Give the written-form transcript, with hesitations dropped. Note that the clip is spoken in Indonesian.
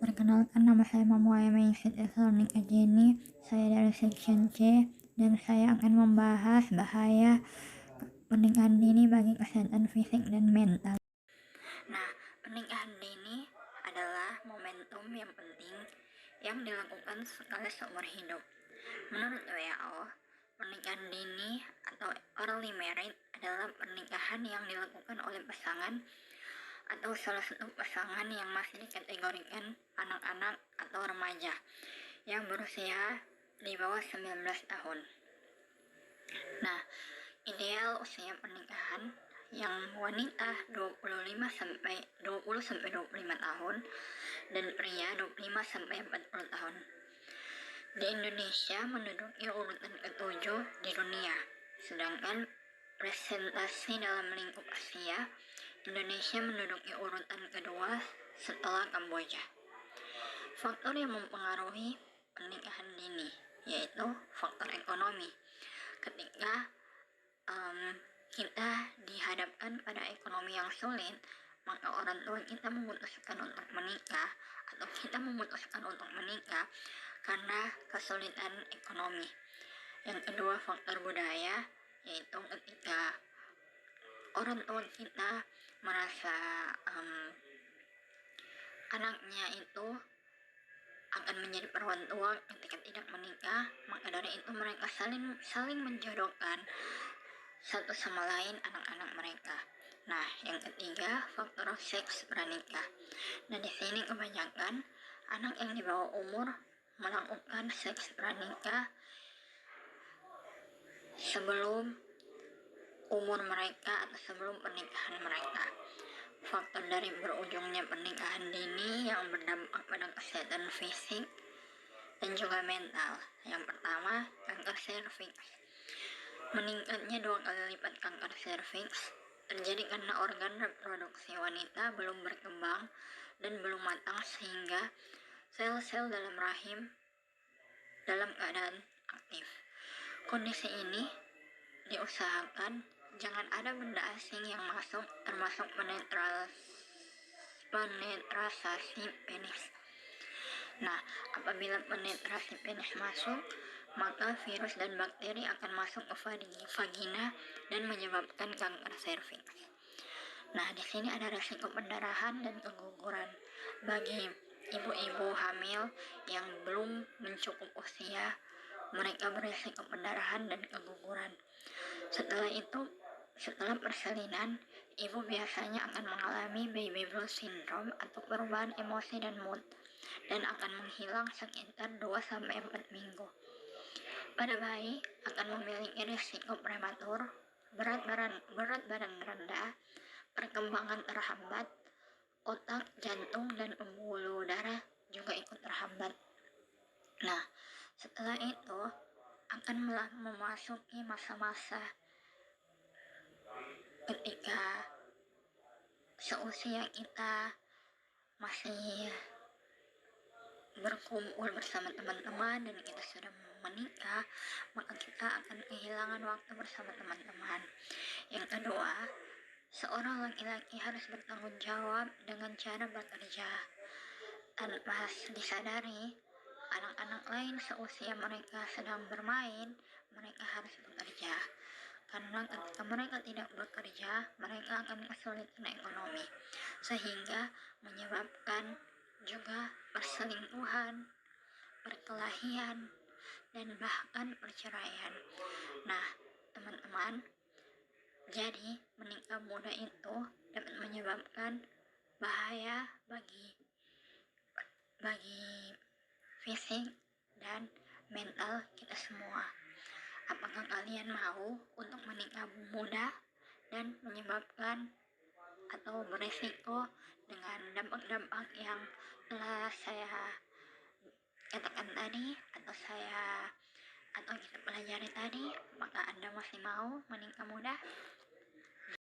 Perkenalkan, nama saya Mamuaya Mayusit Learning Ajeni. Saya dari Section C dan saya akan membahas bahaya pernikahan dini bagi kesehatan fisik dan mental. Nah, pernikahan dini adalah momentum yang penting yang dilakukan sekali seumur hidup. Menurut WHO, pernikahan dini atau early marriage adalah pernikahan yang dilakukan oleh pasangan atau salah satu pasangan yang masih dikategorikan anak-anak atau remaja yang berusia di bawah 19 tahun. Nah, ideal usia pernikahan yang wanita 20 sampai 25 tahun dan pria 25 sampai 40 tahun. Di Indonesia menduduki urutan ke-7 di dunia, sedangkan presentasi dalam lingkup Asia, Indonesia menduduki urutan kedua setelah Kamboja. Faktor yang mempengaruhi pernikahan dini yaitu faktor ekonomi. Ketika kita dihadapkan pada ekonomi yang sulit, maka orang tua kita memutuskan untuk menikah atau kita memutuskan untuk menikah karena kesulitan ekonomi. Yang kedua, faktor budaya, yaitu ketika orang tua kita merasa anaknya itu akan menjadi perawan tua ketika tidak menikah, maka dari itu mereka saling menjodohkan satu sama lain anak-anak mereka. Nah, yang ketiga, faktor seks pranikah. Nah, di sini kebanyakan anak yang di bawah umur melakukan seks pranikah sebelum umur mereka atau sebelum pernikahan mereka. Faktor dari berujungnya pernikahan dini yang berdampak pada kesehatan fisik dan juga mental. Yang pertama, kanker serviks. Meningkatnya 2 kali lipat kanker serviks terjadi karena organ reproduksi wanita belum berkembang dan belum matang sehingga sel-sel dalam rahim dalam keadaan aktif. Kondisi ini diusahakan jangan ada benda asing yang masuk, termasuk penetrasi penis. Nah, apabila penetrasi penis masuk, maka virus dan bakteri akan masuk ke vagina dan menyebabkan kanker serviks. Nah, di sini ada risiko pendarahan dan keguguran bagi ibu-ibu hamil yang belum mencukup usia. Mereka berisiko pendarahan dan keguguran. Setelah persalinan, ibu biasanya akan mengalami baby blues syndrome atau perubahan emosi dan mood, dan akan menghilang sekitar 2-4 minggu. Pada bayi akan memiliki risiko prematur, berat badan rendah, perkembangan terhambat, otak, jantung, dan pembuluh darah juga ikut terhambat. Nah, setelah itu akan memasuki masa-masa ketika seusia kita masih berkumpul bersama teman-teman dan kita sudah menikah, maka kita akan kehilangan waktu bersama teman-teman. Yang kedua, seorang laki-laki harus bertanggung jawab dengan cara bekerja. Tanpa disadari, anak-anak lain seusia mereka sedang bermain, mereka harus bekerja. Karena ketika mereka tidak bekerja, mereka akan kesulitan ekonomi, sehingga menyebabkan juga perselingkuhan, perkelahian, dan bahkan perceraian. Nah, teman-teman, jadi menikah muda itu dapat menyebabkan bahaya bagi fisik dan mental kita semua. Apakah kalian mau untuk menikah muda dan menyebabkan atau beresiko dengan dampak-dampak yang telah saya katakan tadi atau kita pelajari tadi? Apakah Anda masih mau menikah muda?